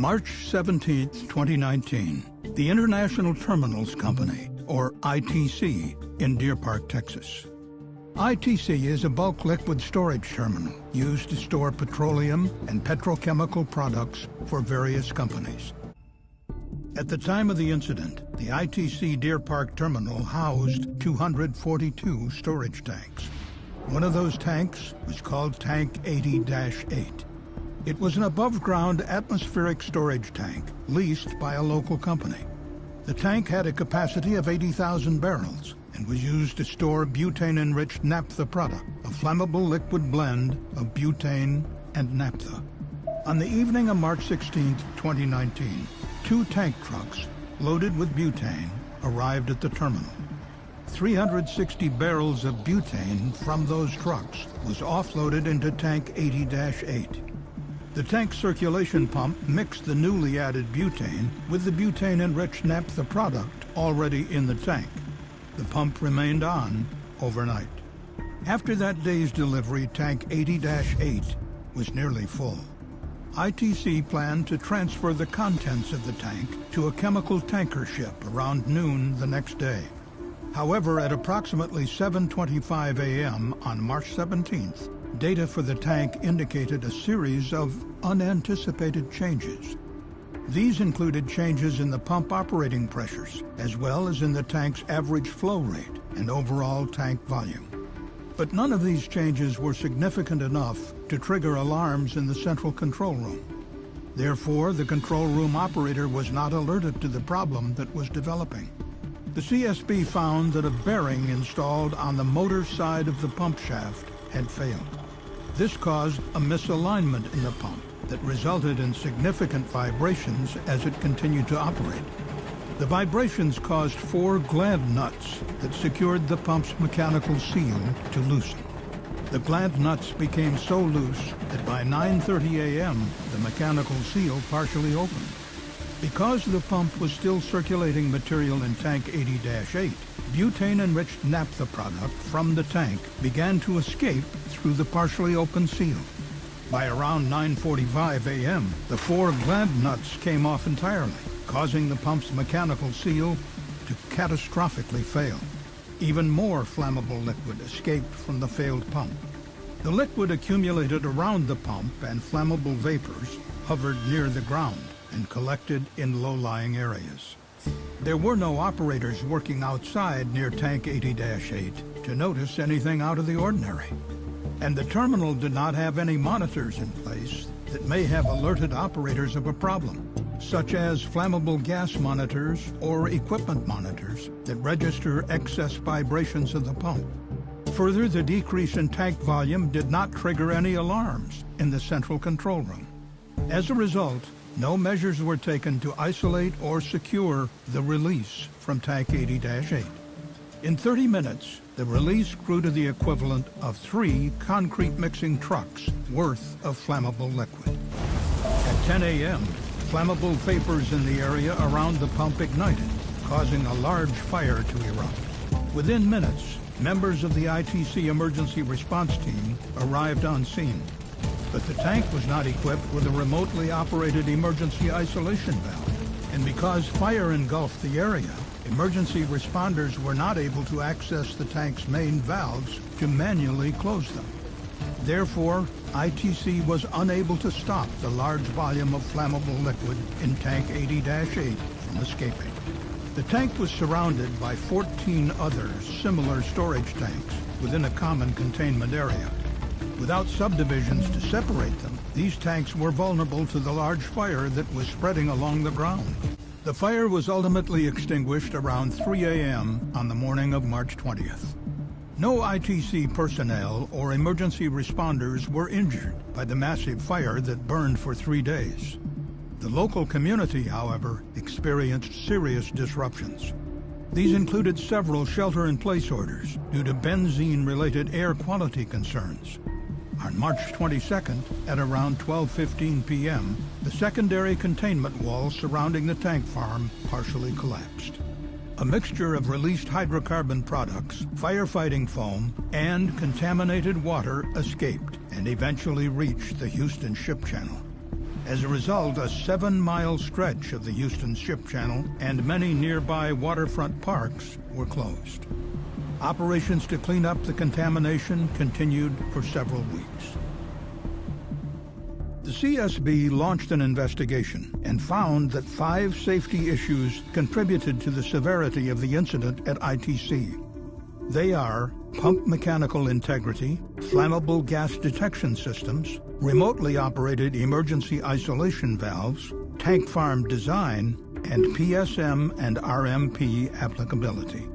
March 17, 2019, the International Terminals Company, or ITC, in Deer Park, Texas. ITC is a bulk liquid storage terminal used to store petroleum and petrochemical products for various companies. At the time of the incident, the ITC Deer Park terminal housed 242 storage tanks. One of those tanks was called Tank 80-8. It was an above-ground atmospheric storage tank leased by a local company. The tank had a capacity of 80,000 barrels and was used to store butane-enriched naphtha product, a flammable liquid blend of butane and naphtha. On the evening of March 16, 2019, 2 tank trucks loaded with butane arrived at the terminal. 360 barrels of butane from those trucks was offloaded into Tank 80-8. The tank circulation pump mixed the newly added butane with the butane-enriched naphtha product already in the tank. The pump remained on overnight. After that day's delivery, Tank 80-8 was nearly full. ITC planned to transfer the contents of the tank to a chemical tanker ship around noon the next day. However, at approximately 7:25 a.m. on March 17th, data for the tank indicated a series of unanticipated changes. These included changes in the pump operating pressures, as well as in the tank's average flow rate and overall tank volume. But none of these changes were significant enough to trigger alarms in the central control room. Therefore, the control room operator was not alerted to the problem that was developing. The CSB found that a bearing installed on the motor side of the pump shaft had failed. This caused a misalignment in the pump that resulted in significant vibrations as it continued to operate. The vibrations caused 4 gland nuts that secured the pump's mechanical seal to loosen. The gland nuts became so loose that by 9:30 a.m., the mechanical seal partially opened. Because the pump was still circulating material in Tank 80-8, butane-enriched naphtha product from the tank began to escape through the partially open seal. By around 9:45 a.m., the 4 gland nuts came off entirely, causing the pump's mechanical seal to catastrophically fail. Even more flammable liquid escaped from the failed pump. The liquid accumulated around the pump, and flammable vapors hovered near the ground and collected in low-lying areas. There were no operators working outside near Tank 80-8 to notice anything out of the ordinary. And the terminal did not have any monitors in place that may have alerted operators of a problem, such as flammable gas monitors or equipment monitors that register excess vibrations of the pump. Further, the decrease in tank volume did not trigger any alarms in the central control room. As a result, no measures were taken to isolate or secure the release from Tank 80-8. In 30 minutes, the release grew to the equivalent of 3 concrete mixing trucks worth of flammable liquid. At 10 a.m., flammable vapors in the area around the pump ignited, causing a large fire to erupt. Within minutes, members of the ITC emergency response team arrived on scene. But the tank was not equipped with a remotely operated emergency isolation valve, and because fire engulfed the area, emergency responders were not able to access the tank's main valves to manually close them. Therefore, ITC was unable to stop the large volume of flammable liquid in Tank 80-8 from escaping. The tank was surrounded by 14 other similar storage tanks within a common containment area. Without subdivisions to separate them, these tanks were vulnerable to the large fire that was spreading along the ground. The fire was ultimately extinguished around 3 a.m. on the morning of March 20th. No ITC personnel or emergency responders were injured by the massive fire that burned for 3 days. The local community, however, experienced serious disruptions. These included several shelter-in-place orders due to benzene-related air quality concerns. On March 22nd, at around 12:15 p.m., the secondary containment wall surrounding the tank farm partially collapsed. A mixture of released hydrocarbon products, firefighting foam, and contaminated water escaped and eventually reached the Houston Ship Channel. As a result, a 7-mile stretch of the Houston Ship Channel and many nearby waterfront parks were closed. Operations to clean up the contamination continued for several weeks. The CSB launched an investigation and found that 5 safety issues contributed to the severity of the incident at ITC. They are pump mechanical integrity, flammable gas detection systems, remotely operated emergency isolation valves, tank farm design, and PSM and RMP applicability.